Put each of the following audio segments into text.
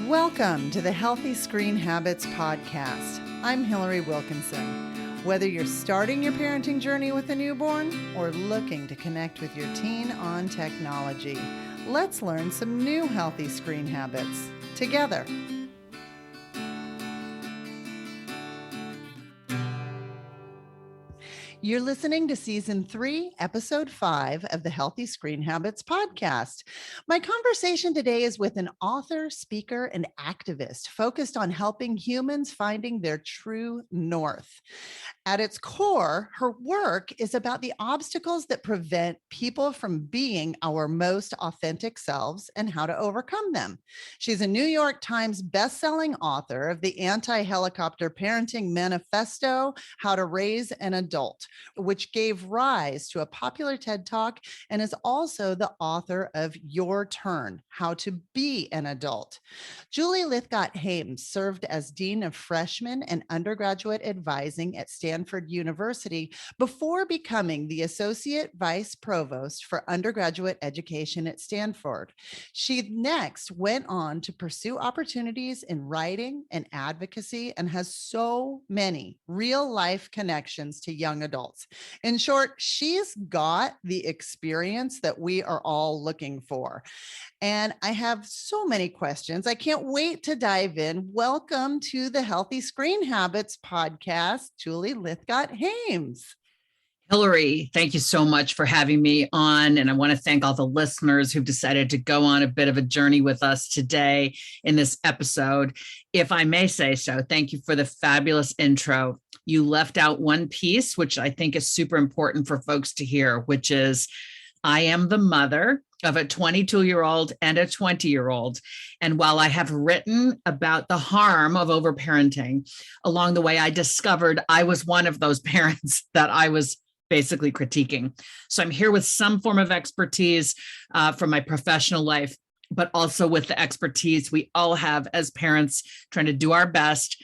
Welcome to the Healthy Screen Habits Podcast. I'm Hillary Wilkinson. Whether you're starting your parenting journey with a newborn or looking to connect with your teen on technology, let's learn some new healthy screen habits together. You're listening to Season 3, Episode 5 of the Healthy Screen Habits Podcast. My conversation today is with an author, speaker, and activist focused on helping humans finding their true north. At its core, her work is about the obstacles that prevent people from being our most authentic selves and how to overcome them. She's a New York Times bestselling author of the anti-helicopter parenting manifesto, How to Raise an Adult, which gave rise to a popular TED Talk, and is also the author of Your Turn, How to Be an Adult. Julie Lythcott-Haims served as Dean of Freshman and Undergraduate Advising at Stanford University before becoming the Associate Vice Provost for Undergraduate Education at Stanford. She next went on to pursue opportunities in writing and advocacy and has so many real-life connections to young adults. In short, she's got the experience that we are all looking for. And I have so many questions. I can't wait to dive in. Welcome to the Healthy Screen Habits Podcast, Julie Lythcott-Haims. Hillary, thank you so much for having me on. And I want to thank all the listeners who've decided to go on a bit of a journey with us today in this episode. If I may say so, thank you for the fabulous intro. You left out one piece, which I think is super important for folks to hear, which is I am the mother of a 22-year-old and a 20-year-old. And while I have written about the harm of overparenting, along the way, I discovered I was one of those parents that I was basically critiquing. So I'm here with some form of expertise from my professional life, but also with the expertise we all have as parents trying to do our best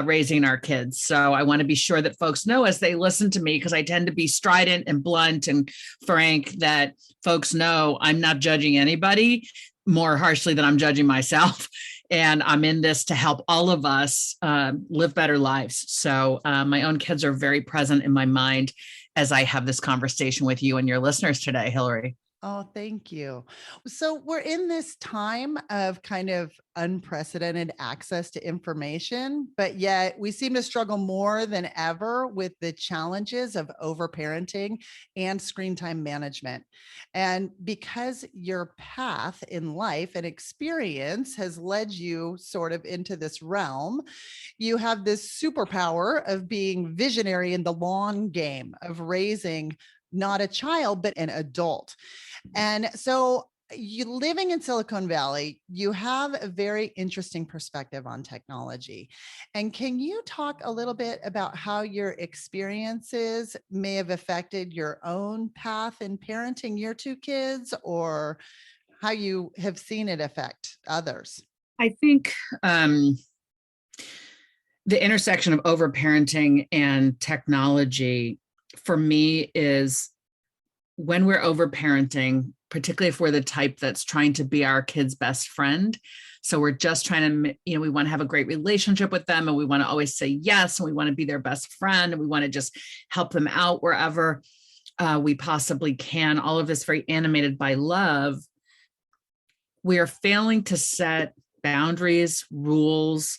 raising our kids. So I want to be sure that folks know as they listen to me, because I tend to be strident and blunt and frank, that folks know I'm not judging anybody more harshly than I'm judging myself. And I'm in this to help all of us live better lives. So my own kids are very present in my mind as I have this conversation with you and your listeners today, Hillary. Oh, thank you. So we're in this time of kind of unprecedented access to information, but yet we seem to struggle more than ever with the challenges of overparenting and screen time management. And because your path in life and experience has led you sort of into this realm, you have this superpower of being visionary in the long game of raising not a child, but an adult. And so you living in Silicon Valley, you have a very interesting perspective on technology. And can you talk a little bit about how your experiences may have affected your own path in parenting your two kids, or how you have seen it affect others? I think the intersection of overparenting and technology for me is when we're overparenting, particularly if we're the type that's trying to be our kid's best friend. So we're just trying to, we want to have a great relationship with them, and we want to always say yes, and we want to be their best friend, and we want to just help them out wherever we possibly can. All of this very animated by love. We are failing to set boundaries, rules,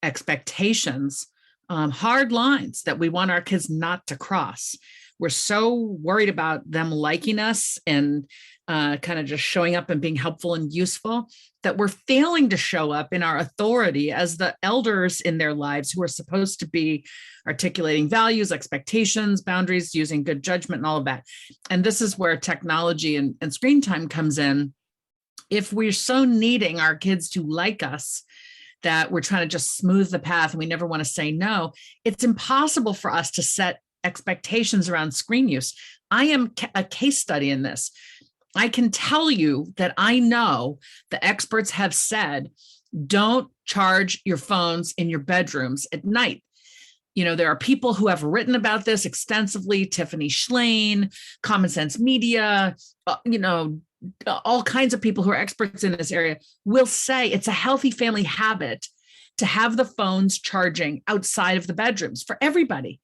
expectations, hard lines that we want our kids not to cross. We're so worried about them liking us and kind of just showing up and being helpful and useful that we're failing to show up in our authority as the elders in their lives who are supposed to be articulating values, expectations, boundaries, using good judgment and all of that. And this is where technology and screen time comes in. If we're so needing our kids to like us that we're trying to just smooth the path and we never want to say no, it's impossible for us to set expectations around screen use. I am a case study in this. I can tell you that I know the experts have said, don't charge your phones in your bedrooms at night. There are people who have written about this extensively, Tiffany Schlein, Common Sense Media, all kinds of people who are experts in this area will say it's a healthy family habit to have the phones charging outside of the bedrooms for everybody.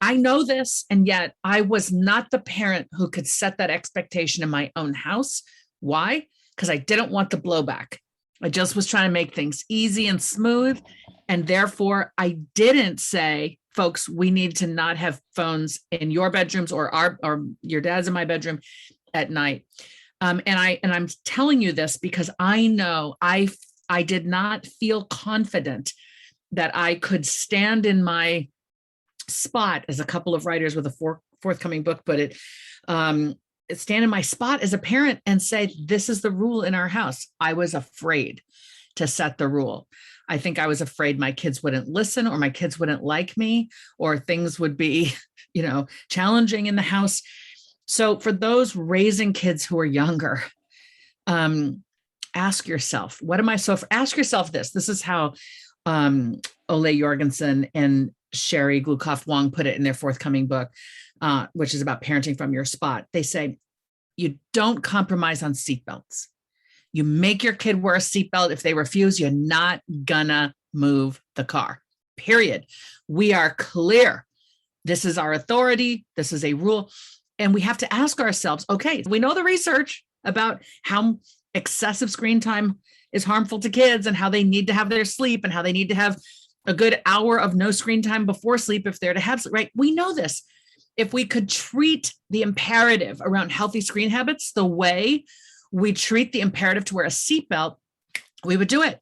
I know this, and yet I was not the parent who could set that expectation in my own house. Why? Because I didn't want the blowback. I just was trying to make things easy and smooth. And therefore, I didn't say, folks, we need to not have phones in your bedrooms or your dad's in my bedroom at night. And I'm telling you this because I know I did not feel confident that I could stand in my spot, as a couple of writers with a forthcoming book put it, stand in my spot as a parent and say, this is the rule in our house. I was afraid to set the rule. I think I was afraid my kids wouldn't listen, or my kids wouldn't like me, or things would be, challenging in the house. So for those raising kids who are younger, ask yourself, ask yourself this. This is how Ole Jorgensen and Sherry Glukoff-Wong put it in their forthcoming book, which is about parenting from your spot. They say, you don't compromise on seatbelts. You make your kid wear a seatbelt. If they refuse, you're not gonna move the car, period. We are clear. This is our authority. This is a rule. And we have to ask ourselves, okay, we know the research about how excessive screen time is harmful to kids and how they need to have their sleep and how they need to have a good hour of no screen time before sleep if they're to have sleep, right? We know this. If we could treat the imperative around healthy screen habits the way we treat the imperative to wear a seatbelt, we would do it.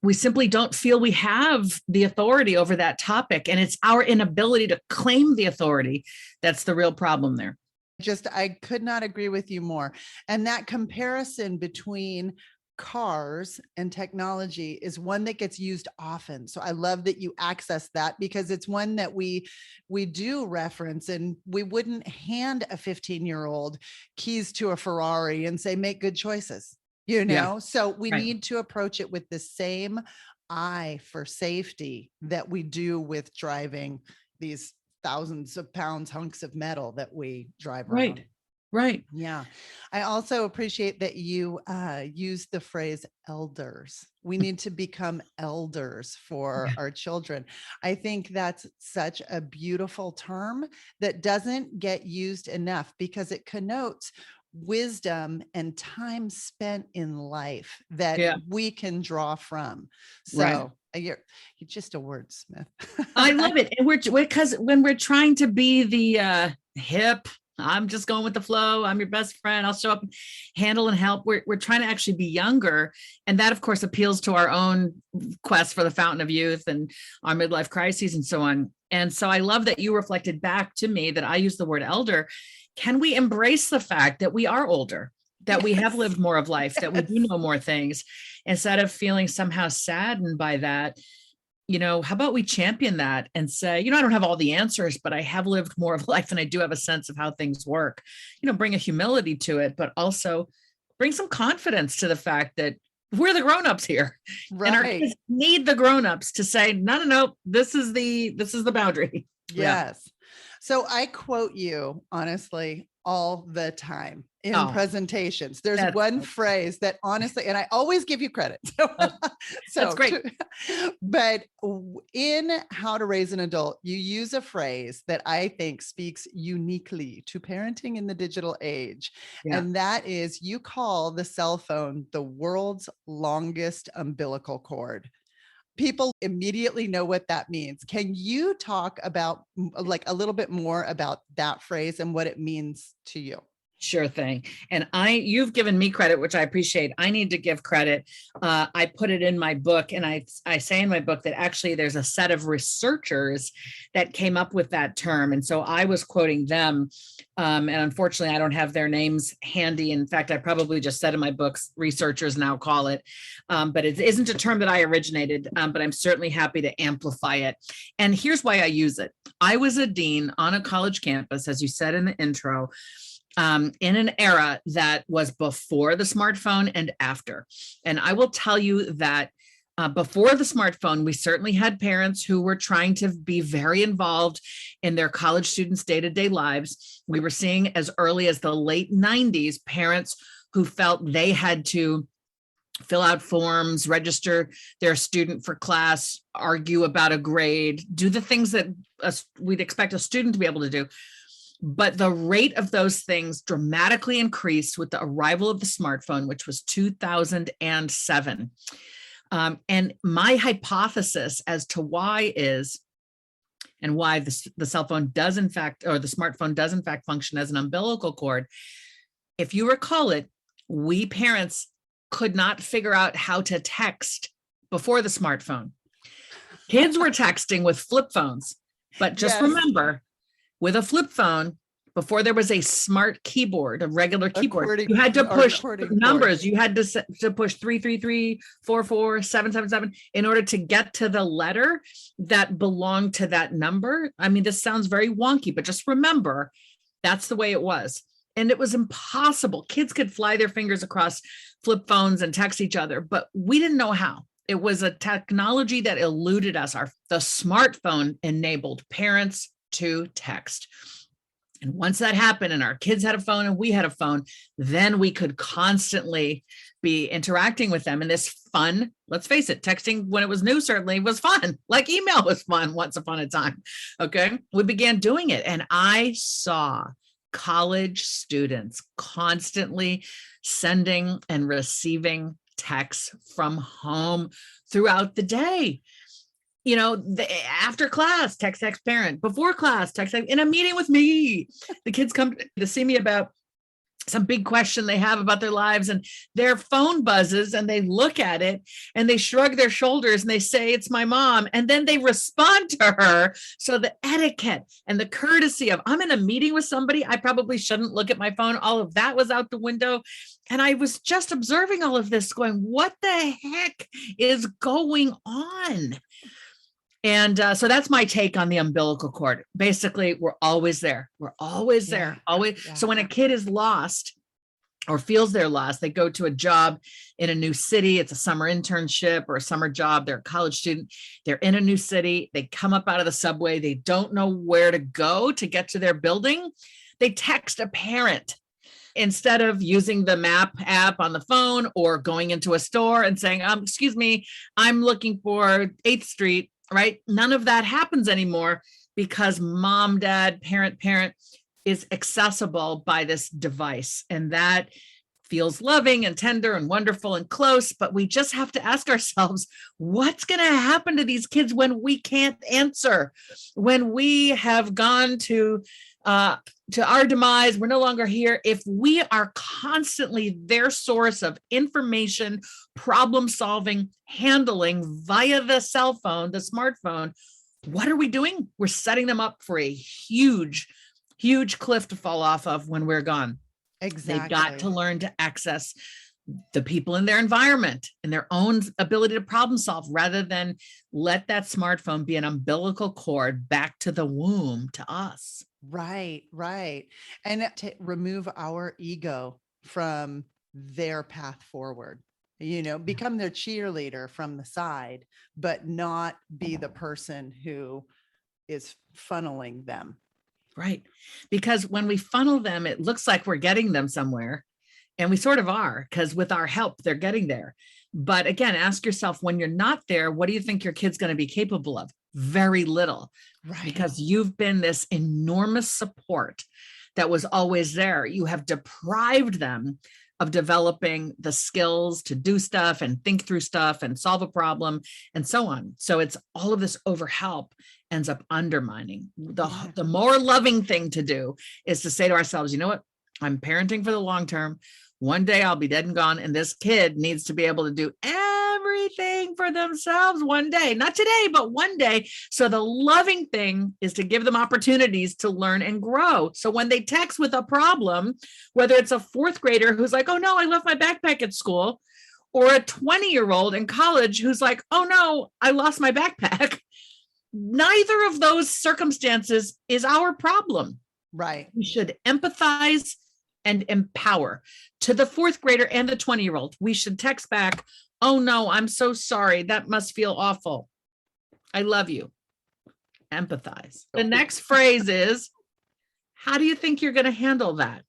We simply don't feel we have the authority over that topic. And it's our inability to claim the authority that's the real problem there. I could not agree with you more. And that comparison between cars and technology is one that gets used often. So I love that you access that, because it's one that we do reference, and we wouldn't hand a 15-year-old keys to a Ferrari and say, make good choices, Yeah. So we Right. need to approach it with the same eye for safety that we do with driving these thousands of pounds hunks of metal that we drive around. Right. Yeah. I also appreciate that you use the phrase elders. We need to become elders for our children. I think that's such a beautiful term that doesn't get used enough, because it connotes wisdom and time spent in life that we can draw from. So you're just a wordsmith. I love it. And because when we're trying to be the hip, I'm just going with the flow, I'm your best friend, I'll show up, handle and help. We're trying to actually be younger. And that, of course, appeals to our own quest for the fountain of youth and our midlife crises and so on. And so I love that you reflected back to me that I use the word elder. Can we embrace the fact that we are older, that we have lived more of life, that we do know more things, instead of feeling somehow saddened by that? How about we champion that and say, I don't have all the answers, but I have lived more of life and I do have a sense of how things work. Bring a humility to it, but also bring some confidence to the fact that we're the grownups here. Right. And our kids need the grownups to say, no, this is the boundary. Yes. Yeah. So I quote you, honestly, all the time in presentations. There's one phrase that, honestly, and I always give you credit. So that's great. But in How to Raise an Adult, you use a phrase that I think speaks uniquely to parenting in the digital age. Yeah. And that is, you call the cell phone the world's longest umbilical cord. People immediately know what that means. Can you talk about a little bit more about that phrase and what it means to you? Sure thing. And you've given me credit, which I appreciate. I need to give credit. I put it in my book, and I say in my book that actually there's a set of researchers that came up with that term. And so I was quoting them. And unfortunately, I don't have their names handy. In fact, I probably just said in my books, researchers now call it. But it isn't a term that I originated, but I'm certainly happy to amplify it. And here's why I use it. I was a dean on a college campus, as you said in the intro, in an era that was before the smartphone and after. And I will tell you that Before the smartphone, we certainly had parents who were trying to be very involved in their college students' day-to-day lives. We were seeing as early as the late 90s, parents who felt they had to fill out forms, register their student for class, argue about a grade, do the things that we'd expect a student to be able to do. But the rate of those things dramatically increased with the arrival of the smartphone, which was 2007. And my hypothesis as to why is, and why the cell phone does in fact, or the smartphone does in fact function as an umbilical cord. If you recall it, we parents could not figure out how to text before the smartphone. Kids were texting with flip phones, but just remember, with a flip phone, before there was a smart keyboard, a regular keyboard, you had to push numbers. You had to push 333, 44, 777 in order to get to the letter that belonged to that number. I mean, this sounds very wonky, but just remember, that's the way it was. And it was impossible. Kids could fly their fingers across flip phones and text each other, but we didn't know how. It was a technology that eluded us. The smartphone enabled parents to text. And once that happened and our kids had a phone and we had a phone, then we could constantly be interacting with them. And this fun, let's face it, texting when it was new certainly was fun. Like email was fun once upon a time. Okay. We began doing it. And I saw college students constantly sending and receiving texts from home throughout the day. You know, after class, text parent, before class, text in a meeting with me. The kids come to see me about some big question they have about their lives, and their phone buzzes and they look at it and they shrug their shoulders and they say, it's my mom. And then they respond to her. So the etiquette and the courtesy of, I'm in a meeting with somebody, I probably shouldn't look at my phone. All of that was out the window. And I was just observing all of this going, what the heck is going on? And so that's my take on the umbilical cord. Basically, we're always there. We're always there. Always. Yeah. So when a kid is lost or feels they're lost, they go to a job in a new city. It's a summer internship or a summer job. They're a college student. They're in a new city. They come up out of the subway. They don't know where to go to get to their building. They text a parent instead of using the map app on the phone or going into a store and saying, excuse me, I'm looking for 8th Street. Right? None of that happens anymore because mom, dad, parent is accessible by this device. And that feels loving and tender and wonderful and close. But we just have to ask ourselves, what's going to happen to these kids when we can't answer? When we have gone to our demise, we're no longer here. If we are constantly their source of information, problem solving, handling via the cell phone, the smartphone, what are we doing? We're setting them up for a huge, huge cliff to fall off of when we're gone. Exactly. They've got to learn to access the people in their environment and their own ability to problem solve rather than let that smartphone be an umbilical cord back to the womb to us. Right, right. And to remove our ego from their path forward, become their cheerleader from the side, but not be the person who is funneling them. Right. Because when we funnel them, it looks like we're getting them somewhere. And we sort of are, because with our help, they're getting there. But again, ask yourself, when you're not there, what do you think your kid's going to be capable of? Very little. Right. Because you've been this enormous support that was always there. You have deprived them of developing the skills to do stuff and think through stuff and solve a problem and so on. So it's all of this overhelp ends up undermining. The more loving thing to do is to say to ourselves, you know what? I'm parenting for the long term. One day I'll be dead and gone. And this kid needs to be able to do everything for themselves one day, not today, but one day. So the loving thing is to give them opportunities to learn and grow. So when they text with a problem, whether it's a 4th grader who's like, oh no, I left my backpack at school, or a 20-year-old in college who's like, oh no, I lost my backpack. Neither of those circumstances is our problem. Right. We should empathize and empower. To the fourth grader and the 20-year-old, we should text back, oh no, I'm so sorry. That must feel awful. I love you. Empathize. The next phrase is, how do you think you're going to handle that?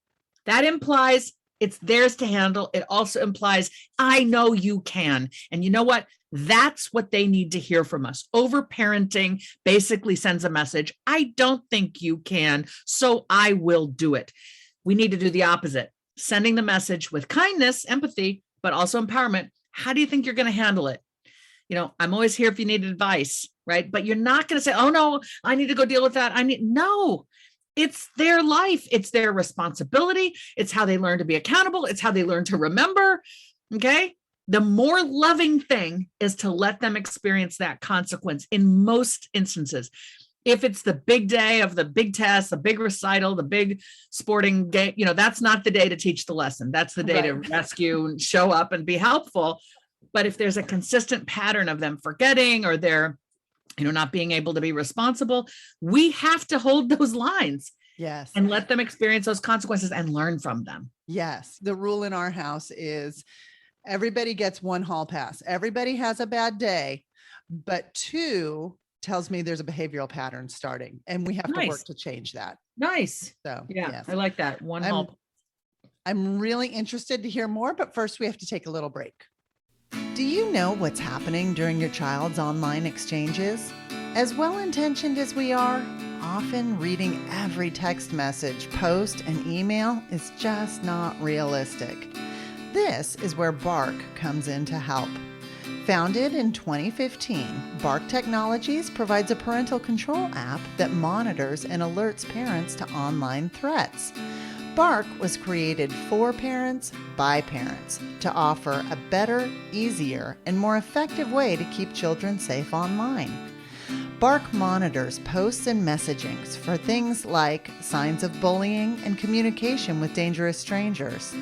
That implies it's theirs to handle. It also implies, I know you can. And you know what? That's what they need to hear from us. Overparenting basically sends a message. I don't think you can, so I will do it. We need to do the opposite, sending the message with kindness, empathy, but also empowerment. How do you think you're going to handle it? I'm always here if you need advice, right? But you're not going to say, oh no, I need to go deal with that. No, it's their life. It's their responsibility. It's how they learn to be accountable. It's how they learn to remember. Okay. The more loving thing is to let them experience that consequence in most instances. If it's the big day of the big test, the big recital, the big sporting game, that's not the day to teach the lesson. That's the day to rescue and show up and be helpful. But if there's a consistent pattern of them forgetting or they're, not being able to be responsible, we have to hold those lines. Yes. And let them experience those consequences and learn from them. Yes. The rule in our house is everybody gets one hall pass. Everybody has a bad day, but 2 tells me there's a behavioral pattern starting and we have to work to change that. Nice. So yeah, yes. I like that. One hall. I'm really interested to hear more, but first we have to take a little break. Do you know what's happening during your child's online exchanges? As well-intentioned as we are, often reading every text message, post, and email is just not realistic. This is where Bark comes in to help. Founded in 2015, Bark Technologies provides a parental control app that monitors and alerts parents to online threats. Bark was created for parents by parents to offer a better, easier, and more effective way to keep children safe online. Bark monitors posts and messagings for things like signs of bullying and communication with dangerous strangers.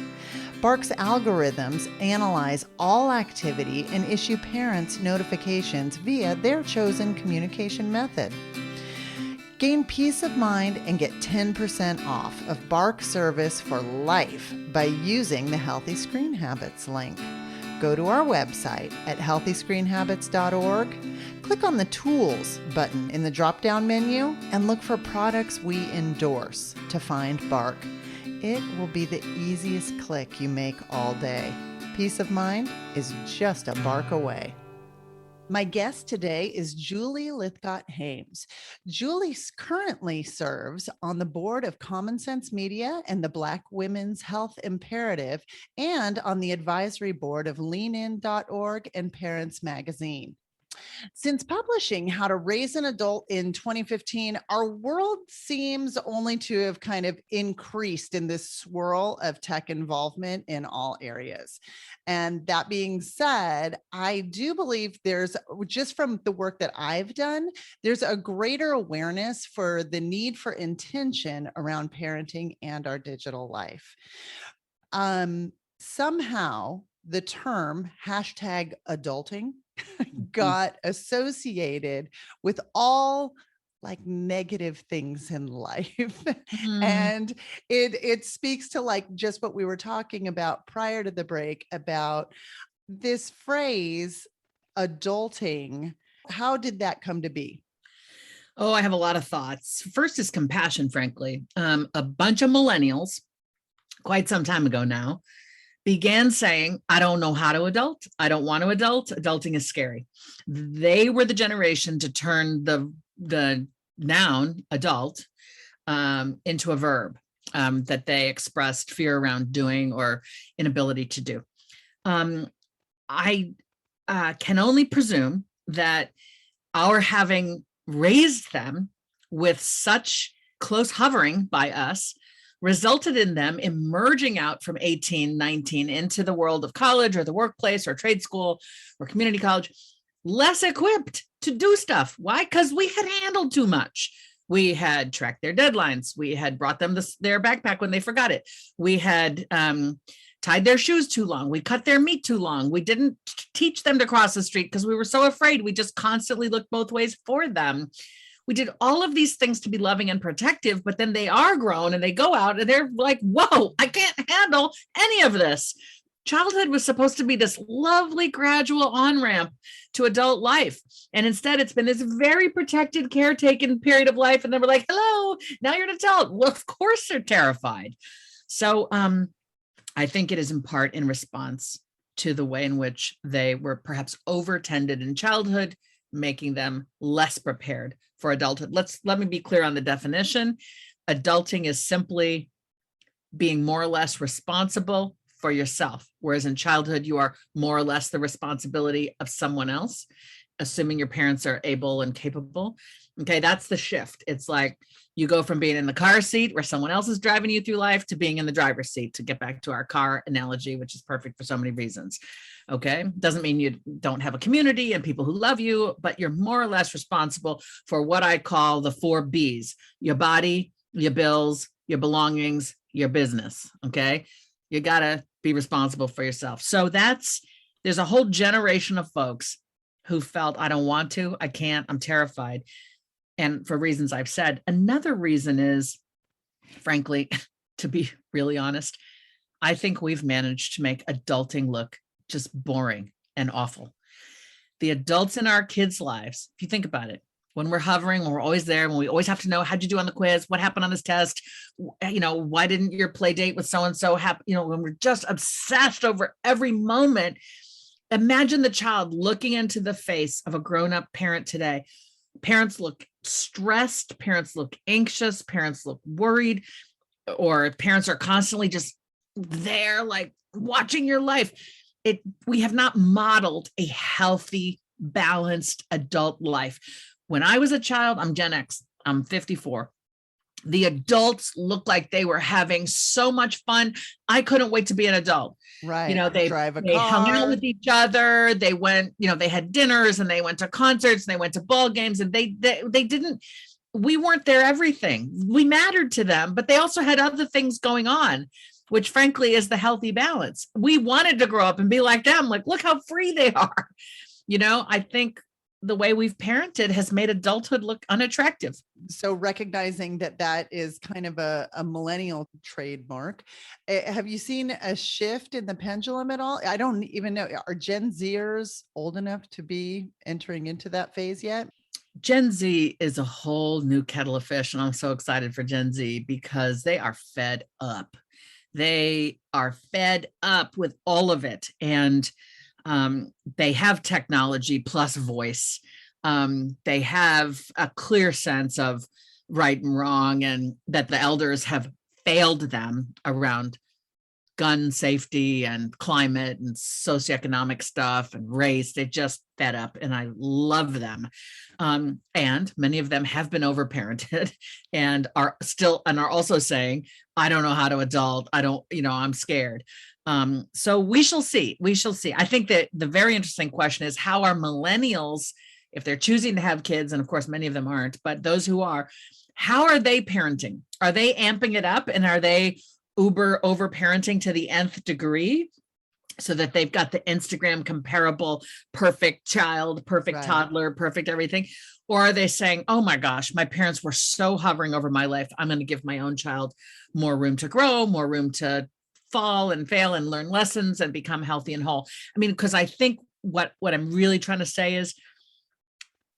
Bark's algorithms analyze all activity and issue parents notifications via their chosen communication method. Gain peace of mind and get 10% off of Bark service for life by using the Healthy Screen Habits link. Go to our website at healthyscreenhabits.org, click on the Tools button in the drop-down menu, and look for products we endorse to find Bark. It will be the easiest click you make all day. Peace of mind is just a bark away. My guest today is Julie Lythcott-Haims. Julie currently serves on the board of Common Sense Media and the Black Women's Health Imperative, and on the advisory board of leanin.org and Parents Magazine. Since publishing How to Raise an Adult in 2015, our world seems only to have kind of increased in this swirl of tech involvement in all areas. And that being said, I do believe there's, just from the work that I've done, there's a greater awareness for the need for intention around parenting and our digital life. Somehow the term #adulting got associated with all like negative things in life. And it speaks to like just what we were talking about prior to the break about this phrase adulting. How did that come to be? Oh, I have a lot of thoughts. First is compassion, frankly. A bunch of millennials, quite some time ago now, began saying, I don't know how to adult. I don't want to adult. Adulting is scary. They were the generation to turn the noun adult into a verb that they expressed fear around doing or inability to do. I can only presume that our having raised them with such close hovering by us resulted in them emerging out from 18, 19 into the world of college or the workplace or trade school or community college, less equipped to do stuff. Why? Because we had handled too much. We had tracked their deadlines. We had brought them their backpack when they forgot it. We had tied their shoes too long. We cut their meat too long. We didn't teach them to cross the street because we were so afraid. We just constantly looked both ways for them. We did all of these things to be loving and protective, but then they are grown and they go out and they're like, whoa, I can't handle any of this. Childhood was supposed to be this lovely gradual on-ramp to adult life. And instead it's been this very protected, caretaken period of life. And then we're like, hello, now you're an adult. Well, of course they're terrified. So I think it is in part in response to the way in which they were perhaps over-tended in childhood, making them less prepared for adulthood. Let me be clear on the definition. Adulting is simply being more or less responsible for yourself, whereas in childhood, you are more or less the responsibility of someone else, assuming your parents are able and capable. Okay, that's the shift. It's like you go from being in the car seat where someone else is driving you through life to being in the driver's seat, to get back to our car analogy, which is perfect for so many reasons. Okay, doesn't mean you don't have a community and people who love you, but you're more or less responsible for what I call the 4 B's: your body, your bills, your belongings, your business. Okay, you got to be responsible for yourself. So there's a whole generation of folks who felt, I don't want to, I can't, I'm terrified. And for reasons I've said. Another reason is, frankly, to be really honest, I think we've managed to make adulting look just boring and awful. The adults in our kids' lives, if you think about it, when we're hovering, when we're always there, when we always have to know, how'd you do on the quiz? What happened on this test? Why didn't your play date with so-and-so happen? When we're just obsessed over every moment, imagine the child looking into the face of a grown-up parent today. Parents look stressed, parents look anxious, parents look worried, or parents are constantly just there, like watching your life. We have not modeled a healthy, balanced adult life. When I was a child, I'm Gen X, I'm 54. The adults looked like they were having so much fun. I couldn't wait to be an adult. Right. They drive a they car. hung out with each other. They went, they had dinners and they went to concerts and they went to ball games, and they didn't, we weren't their everything. We mattered to them, but they also had other things going on, which frankly is the healthy balance. We wanted to grow up and be like them, like, look how free they are. I think the way we've parented has made adulthood look unattractive. So recognizing that is kind of a millennial trademark. Have you seen a shift in the pendulum at all? I don't even know. Are Gen Zers old enough to be entering into that phase yet? Gen Z is a whole new kettle of fish, and I'm so excited for Gen Z because they are fed up. They are fed up with all of it. And they have technology plus voice. They have a clear sense of right and wrong, and that the elders have failed them around gun safety and climate and socioeconomic stuff and race. They just fed up, and I love them. And many of them have been overparented and are also saying, I don't know how to adult. I'm scared. So we shall see. I think that the very interesting question is, how are millennials, if they're choosing to have kids, and of course many of them aren't, but those who are, how are they parenting? Are they amping it up, and are they uber over parenting to the nth degree, so that they've got the Instagram comparable perfect child, perfect toddler, perfect everything? Or are they saying, oh my gosh, my parents were so hovering over my life, I'm going to give my own child more room to grow, more room to fall and fail and learn lessons and become healthy and whole? I mean, because I think what I'm really trying to say is,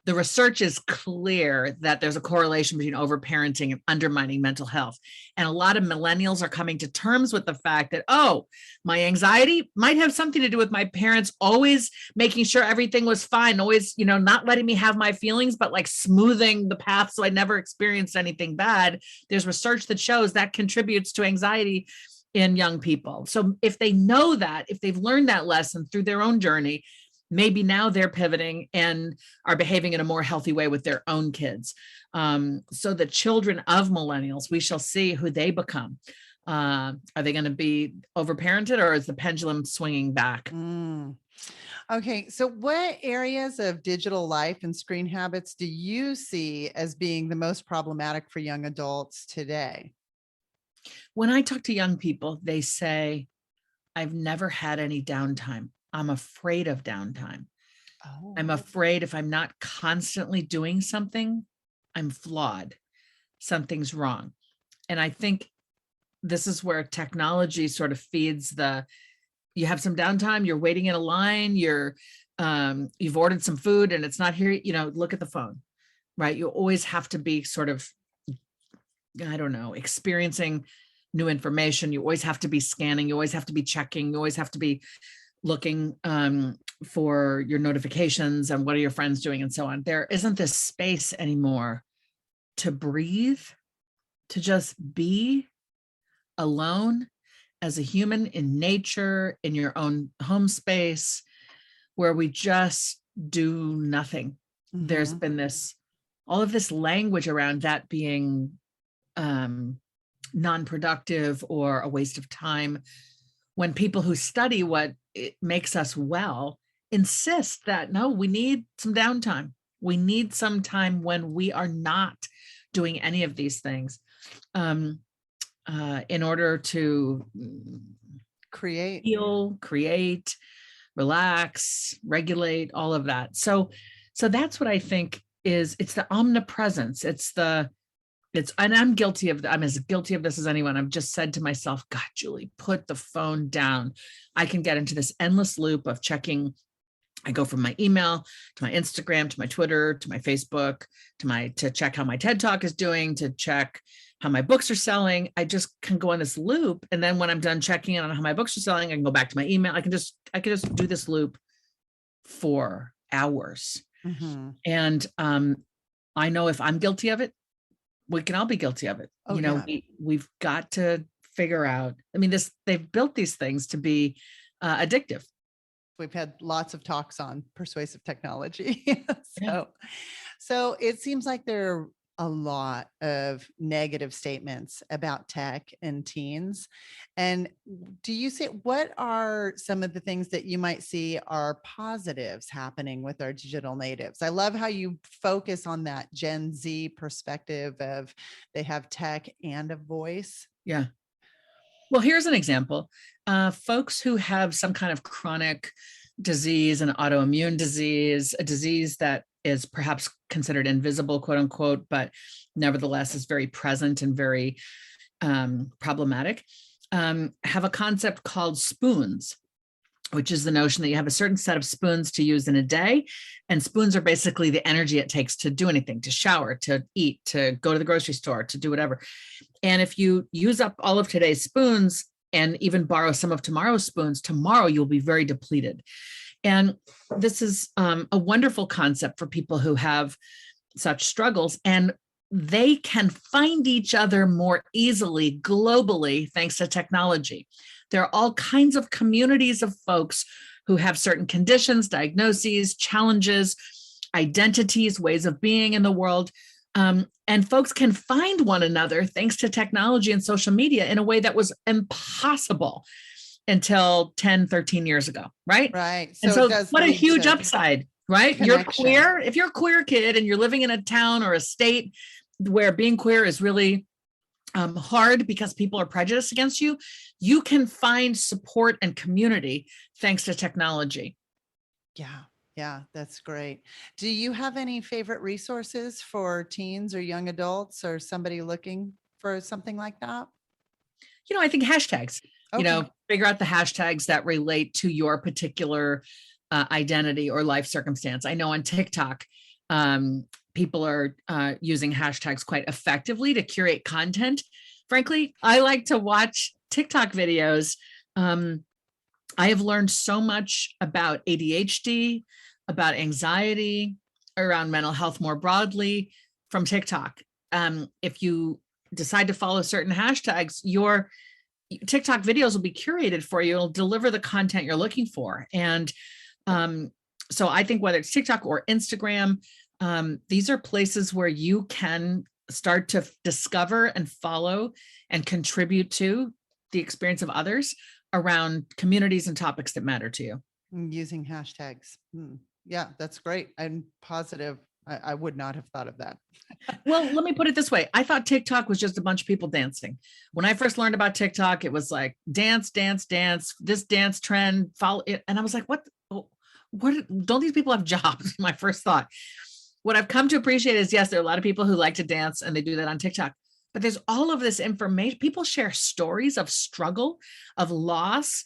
the research is clear that there's a correlation between overparenting and undermining mental health. And a lot of millennials are coming to terms with the fact that, oh, my anxiety might have something to do with my parents always making sure everything was fine, always, not letting me have my feelings, but like smoothing the path so I never experienced anything bad. There's research that shows that contributes to anxiety in young people. So if they know that, if they've learned that lesson through their own journey, maybe now they're pivoting and are behaving in a more healthy way with their own kids. So the children of millennials, we shall see who they become. Are they going to be overparented, or is the pendulum swinging back? Okay. So what areas of digital life and screen habits do you see as being the most problematic for young adults today? When I talk to young people, they say, I've never had any downtime. I'm afraid of downtime. Oh. I'm afraid if I'm not constantly doing something, I'm flawed. Something's wrong. And I think this is where technology sort of feeds you have some downtime, you're waiting in a line, you've ordered some food and it's not here, look at the phone, right? You always have to be sort of, I don't know, experiencing new information. You always have to be scanning. You always have to be checking. You always have to be looking for your notifications and what are your friends doing and so on. There isn't this space anymore to breathe, to just be alone as a human in nature, in your own home space, where we just do nothing. Mm-hmm. There's been all of this language around that being non-productive or a waste of time, when people who study what it makes us well insist that, no, we need some downtime. We need some time when we are not doing any of these things in order to heal, create, relax, regulate, all of that. So that's what I think it's the omnipresence. And I'm guilty of I'm as guilty of this as anyone. I've just said to myself, God, Julie, put the phone down. I can get into this endless loop of checking. I go from my email to my Instagram, to my Twitter, to my Facebook, to check how my TED Talk is doing, to check how my books are selling. I just can go on this loop. And then when I'm done checking in on how my books are selling, I can go back to my email. I can just do this loop for hours. Mm-hmm. And I know if I'm guilty of it, we can all be guilty of it. We've got to figure out, they've built these things to be addictive. We've had lots of talks on persuasive technology. So it seems like there are a lot of negative statements about tech and teens. And what are some of the things that you might see are positives happening with our digital natives? I love how you focus on that Gen Z perspective of they have tech and a voice. Yeah. Well, here's an example. Folks who have some kind of chronic disease, an autoimmune disease, a disease that is perhaps considered invisible, quote unquote, but nevertheless is very present and very problematic, have a concept called spoons, which is the notion that you have a certain set of spoons to use in a day. And spoons are basically the energy it takes to do anything, to shower, to eat, to go to the grocery store, to do whatever. And if you use up all of today's spoons and even borrow some of tomorrow's spoons, tomorrow you'll be very depleted. And this is a wonderful concept for people who have such struggles, and they can find each other more easily globally thanks to technology. There are all kinds of communities of folks who have certain conditions, diagnoses, challenges, identities, ways of being in the world. And folks can find one another thanks to technology and social media in a way that was impossible until 10, 13 years ago, right? Right. And so what a huge upside, right? Connection. You're queer. If you're a queer kid and you're living in a town or a state where being queer is really hard because people are prejudiced against you, you can find support and community thanks to technology. Yeah, that's great. Do you have any favorite resources for teens or young adults or somebody looking for something like that? I think hashtags, figure out the hashtags that relate to your particular identity or life circumstance. I know on TikTok, people are using hashtags quite effectively to curate content. Frankly, I like to watch TikTok videos. I have learned so much about ADHD, about anxiety, around mental health more broadly from TikTok. If you decide to follow certain hashtags, your TikTok videos will be curated for you. It'll deliver the content you're looking for. And so I think whether it's TikTok or Instagram, these are places where you can start to discover and follow and contribute to the experience of others around communities and topics that matter to you. Using hashtags. Yeah, that's great. I'm positive I would not have thought of that. Well, let me put it this way. I thought TikTok was just a bunch of people dancing. When I first learned about TikTok, it was like dance, dance, dance, this dance trend, follow it. And I was like, what don't these people have jobs? My first thought. what I've come to appreciate is, yes, there are a lot of people who like to dance and they do that on TikTok, but there's all of this information. People share stories of struggle, of loss,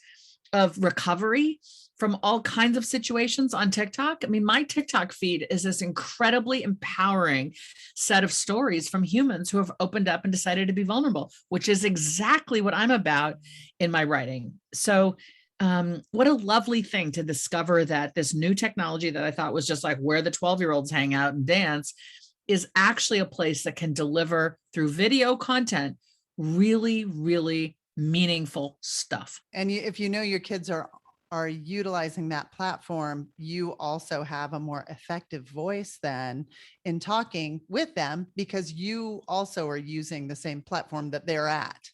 of recovery from all kinds of situations on TikTok. I mean, my TikTok feed is this incredibly empowering set of stories from humans who have opened up and decided to be vulnerable, which is exactly what I'm about in my writing. So what a lovely thing to discover that this new technology that I thought was just like where the 12-year-olds hang out and dance is actually a place that can deliver through video content really, really meaningful stuff. And if you know your kids are utilizing that platform, you also have a more effective voice then in talking with them, because you also are using the same platform that they're at.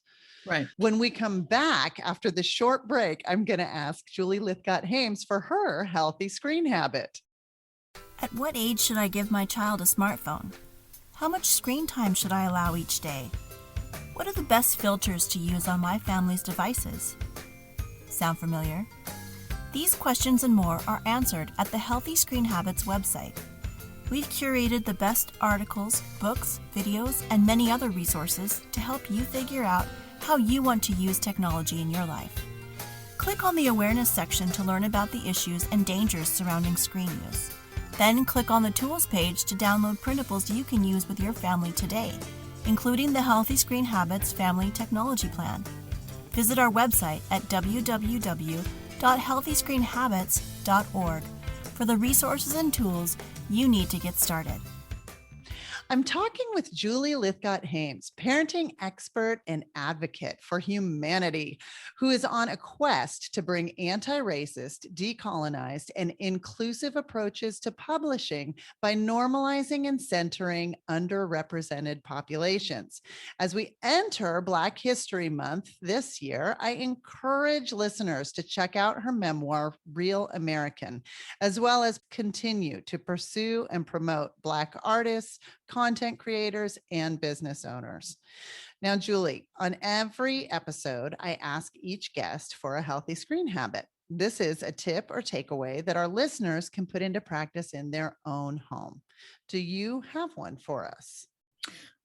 Right. When we come back after the short break, I'm going to ask Julie Lythcott-Haims for her healthy screen habit. At what age should I give my child a smartphone? How much screen time should I allow each day? What are the best filters to use on my family's devices? Sound familiar? These questions and more are answered at the Healthy Screen Habits website. We've curated the best articles, books, videos, and many other resources to help you figure out how you want to use technology in your life. Click on the awareness section to learn about the issues and dangers surrounding screen use. Then click on the tools page to download printables you can use with your family today, including the Healthy Screen Habits Family Technology Plan. Visit our website at www.healthyscreenhabits.org for the resources and tools you need to get started. I'm talking with Julie Lythcott-Haims, parenting expert and advocate for humanity, who is on a quest to bring anti-racist, decolonized, and inclusive approaches to publishing by normalizing and centering underrepresented populations. As we enter Black History Month this year, I encourage listeners to check out her memoir, Real American, as well as continue to pursue and promote Black artists, content creators, and business owners. Now, Julie, on every episode, I ask each guest for a healthy screen habit. This is a tip or takeaway that our listeners can put into practice in their own home. Do you have one for us?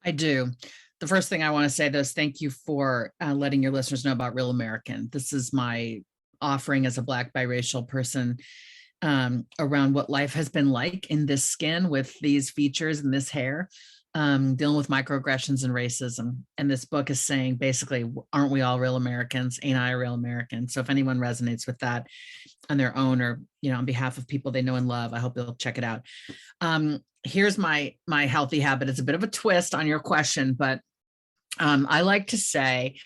I do. The first thing I want to say is thank you for letting your listeners know about Real American. This is my offering as a Black biracial person around what life has been like in this skin with these features and this hair, dealing with microaggressions and racism. And this book is saying basically, aren't we all real Americans? Ain't I a real American? So if anyone resonates with that on their own, or, on behalf of people they know and love, I hope they'll check it out. Here's my healthy habit. It's a bit of a twist on your question, but I like to say,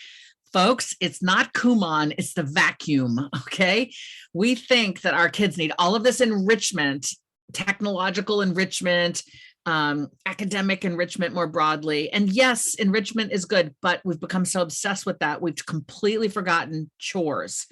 folks, it's not Kumon, it's the vacuum, okay? We think that our kids need all of this enrichment, technological enrichment, academic enrichment more broadly. And yes, enrichment is good, but we've become so obsessed with that, we've completely forgotten chores,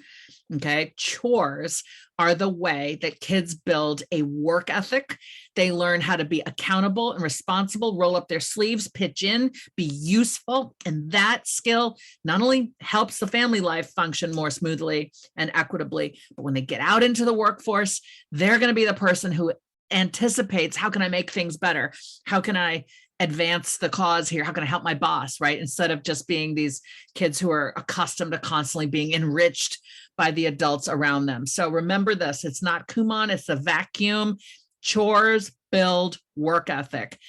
okay? Chores are the way that kids build a work ethic. They learn how to be accountable and responsible, roll up their sleeves, pitch in, be useful. And that skill not only helps the family life function more smoothly and equitably, but when they get out into the workforce, they're going to be the person who anticipates, how can I make things better? How can I advance the cause here? How can I help my boss, right? Instead of just being these kids who are accustomed to constantly being enriched by the adults around them. So remember this, it's not Kumon, it's the vacuum. Chores build work ethic.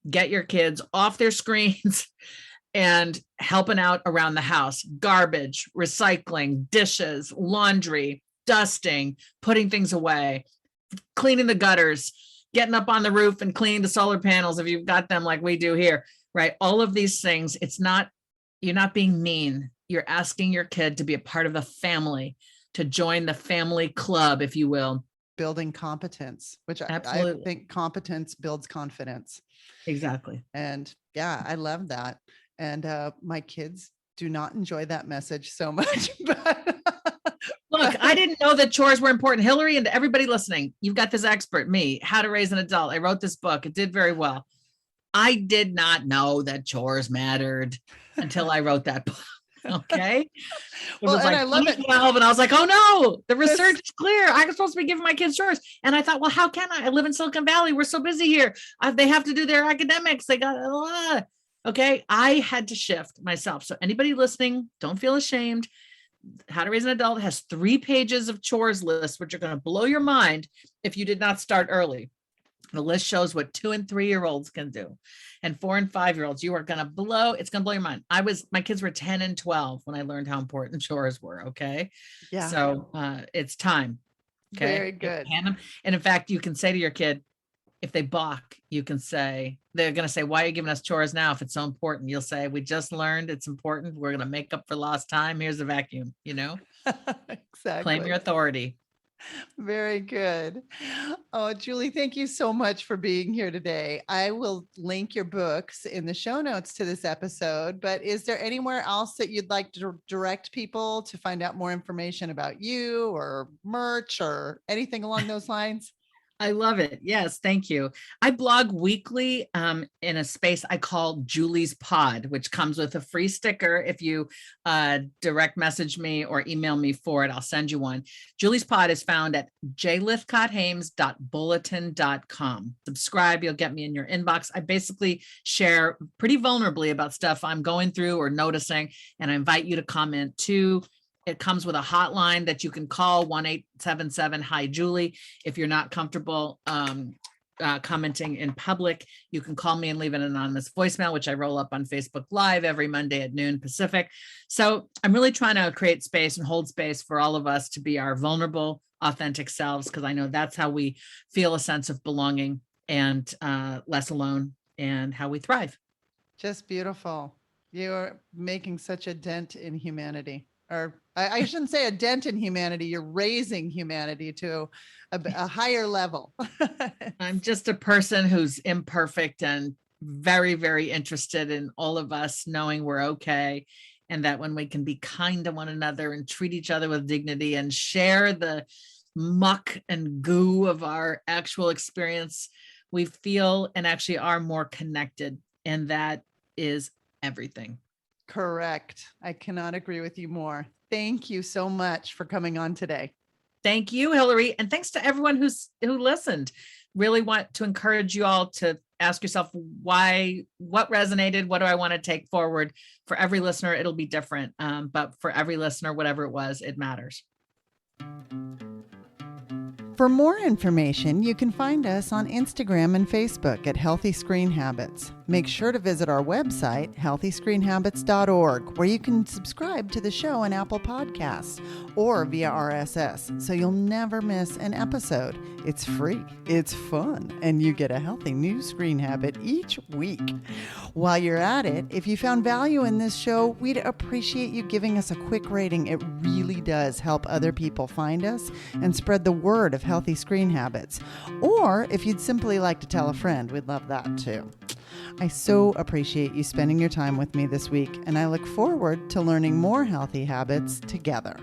Get your kids off their screens and helping out around the house. Garbage, recycling, dishes, laundry, dusting, putting things away, cleaning the gutters, getting up on the roof and cleaning the solar panels if you've got them like we do here, right? All of these things, you're not being mean. You're asking your kid to be a part of the family, to join the family club, if you will. Building competence, which I think competence builds confidence. Exactly. And yeah, I love that. And my kids do not enjoy that message so much. But look, I didn't know that chores were important. Hillary and everybody listening, you've got this expert, me, How to Raise an Adult. I wrote this book. It did very well. I did not know that chores mattered until I wrote that book. Okay. It Well, was and like I love it. 12, and I was like, oh no, the This- research is clear. I'm supposed to be giving my kids chores. And I thought, well, how can I? I live in Silicon Valley. We're so busy here. They have to do their academics. They got, okay. I had to shift myself. So anybody listening, don't feel ashamed. How to Raise an Adult has 3 pages of chores lists, which are going to blow your mind if you did not start early. The list shows what 2 and 3-year-olds can do, and 4 and 5-year-olds. It's going to blow your mind. My kids were 10 and 12 when I learned how important chores were. Okay. Yeah. So it's time. Okay. Very good. And in fact, you can say to your kid, if they balk, they're going to say, why are you giving us chores now if it's so important? You'll say, we just learned it's important. We're going to make up for lost time. Here's a vacuum, Exactly. Claim your authority. Very good. Oh, Julie, thank you so much for being here today. I will link your books in the show notes to this episode, but is there anywhere else that you'd like to direct people to find out more information about you or merch or anything along those lines? I love it. Yes, thank you. I blog weekly in a space I call Julie's Pod, which comes with a free sticker. If you direct message me or email me for it, I'll send you one. Julie's Pod is found at jlythcott-haims.bulletin.com. Subscribe, you'll get me in your inbox. I basically share pretty vulnerably about stuff I'm going through or noticing, and I invite you to comment too. It comes with a hotline that you can call, 1-877-HI-JULIE. If you're not comfortable commenting in public, you can call me and leave an anonymous voicemail, which I roll up on Facebook Live every Monday at noon Pacific. So I'm really trying to create space and hold space for all of us to be our vulnerable, authentic selves, because I know that's how we feel a sense of belonging and less alone, and how we thrive. Just beautiful. You're making such a dent in humanity. Or I shouldn't say a dent in humanity. You're raising humanity to a higher level. I'm just a person who's imperfect and very, very interested in all of us knowing we're okay. And that when we can be kind to one another and treat each other with dignity and share the muck and goo of our actual experience, we feel and actually are more connected. And that is everything. Correct. I cannot agree with you more. Thank you so much for coming on today. Thank you, Hillary. And thanks to everyone who listened. Really want to encourage you all to ask yourself what resonated, what do I want to take forward? For every listener, it'll be different. But for every listener, whatever it was, it matters. For more information, you can find us on Instagram and Facebook at Healthy Screen Habits. Make sure to visit our website, healthyscreenhabits.org, where you can subscribe to the show on Apple Podcasts or via RSS, so you'll never miss an episode. It's free, it's fun, and you get a healthy new screen habit each week. While you're at it, if you found value in this show, we'd appreciate you giving us a quick rating. It really does help other people find us and spread the word of healthy screen habits. Or if you'd simply like to tell a friend, we'd love that too. I so appreciate you spending your time with me this week, and I look forward to learning more healthy habits together.